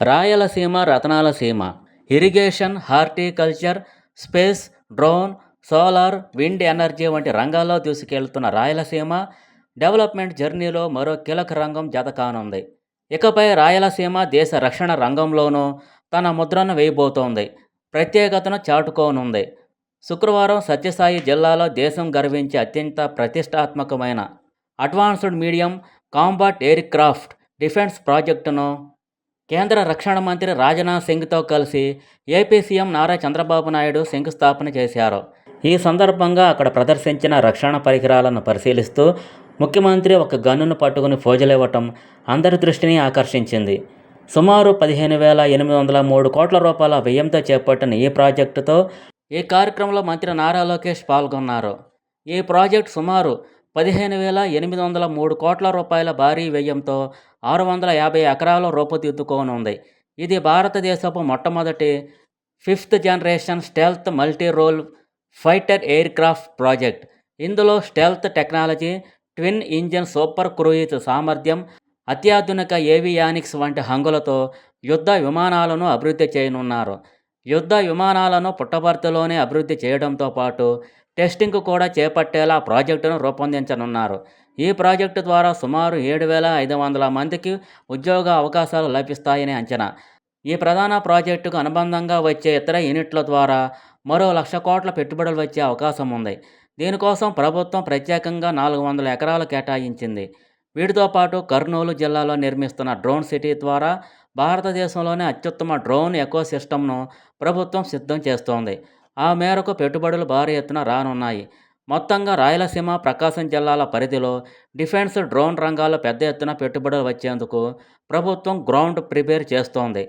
రాయలసీమ రతనాల సీమ. Irrigation, horticulture, space, drone, solar, wind energy వంటి రంగాల్లో దూసుకెళ్తున్న రాయలసీమ డెవలప్మెంట్ జర్నీలో మరో కీలక రంగం జత కానుంది. ఇకపై రాయలసీమ దేశ రక్షణ రంగంలోనూ తన ముద్రను వేయబోతోంది. ప్రత్యేకతను చాటుకోనుంది. శుక్రవారం సత్యసాయి జిల్లాలో దేశం గర్వించే అత్యంత ప్రతిష్టాత్మకమైన advanced medium combat aircraft defence ప్రాజెక్టును కేంద్ర రక్షణ మంత్రి రాజ్నాథ్ సింగ్తో కలిసి ఏపీ సీఎం నారా చంద్రబాబు నాయుడు శంకుస్థాపన చేశారు. ఈ సందర్భంగా అక్కడ ప్రదర్శించిన రక్షణ పరికరాలను పరిశీలిస్తూ ముఖ్యమంత్రి ఒక గన్నును పట్టుకుని ఫోజులివ్వటం అందరి దృష్టిని ఆకర్షించింది. సుమారు 15,803 కోట్ల రూపాయల వ్యయంతో చేపట్టిన ఈ ప్రాజెక్టుతో ఈ కార్యక్రమంలో మంత్రి నారా లోకేష్ పాల్గొన్నారు. ఈ ప్రాజెక్టు సుమారు 15,803 కోట్ల రూపాయల భారీ వ్యయంతో 650 ఎకరాల్లో రూపుదిద్దుకోనుంది. ఇది భారతదేశపు మొట్టమొదటి 5th generation stealth multi role fighter aircraft project. ఇందులో stealth technology, twin engine super cruise సామర్థ్యం, అత్యాధునిక ఏవియానిక్స్ వంటి హంగులతో యుద్ధ విమానాలను అభివృద్ధి చేయనున్నారు. యుద్ధ విమానాలను పుట్టపర్తిలోనే అభివృద్ధి చేయడంతో పాటు టెస్టింగ్ కూడా చేపట్టేలా ప్రాజెక్టును రూపొందించనున్నారు. ఈ ప్రాజెక్టు ద్వారా సుమారు 7,500 మందికి ఉద్యోగ అవకాశాలు లభిస్తాయని అంచనా. ఈ ప్రధాన ప్రాజెక్టుకు అనుబంధంగా వచ్చే ఇతర యూనిట్ల ద్వారా మరో 1,00,000 కోట్ల పెట్టుబడులు వచ్చే అవకాశం ఉంది. దీనికోసం ప్రభుత్వం ప్రత్యేకంగా 400 ఎకరాలు కేటాయించింది. వీటితో పాటు కర్నూలు జిల్లాలో నిర్మిస్తున్న డ్రోన్ సిటీ ద్వారా భారతదేశంలోనే అత్యుత్తమ డ్రోన్ ఎకోసిస్టమ్ను ప్రభుత్వం సిద్ధం చేస్తోంది. ఆ మేరకు పెట్టుబడులు భారీ ఎత్తున రానున్నాయి. మొత్తంగా రాయలసీమ, ప్రకాశం జిల్లాల పరిధిలో డిఫెన్స్, డ్రోన్ రంగాల్లో పెద్ద ఎత్తున పెట్టుబడులు వచ్చేందుకు ప్రభుత్వం గ్రౌండ్ ప్రిపేర్ చేస్తోంది.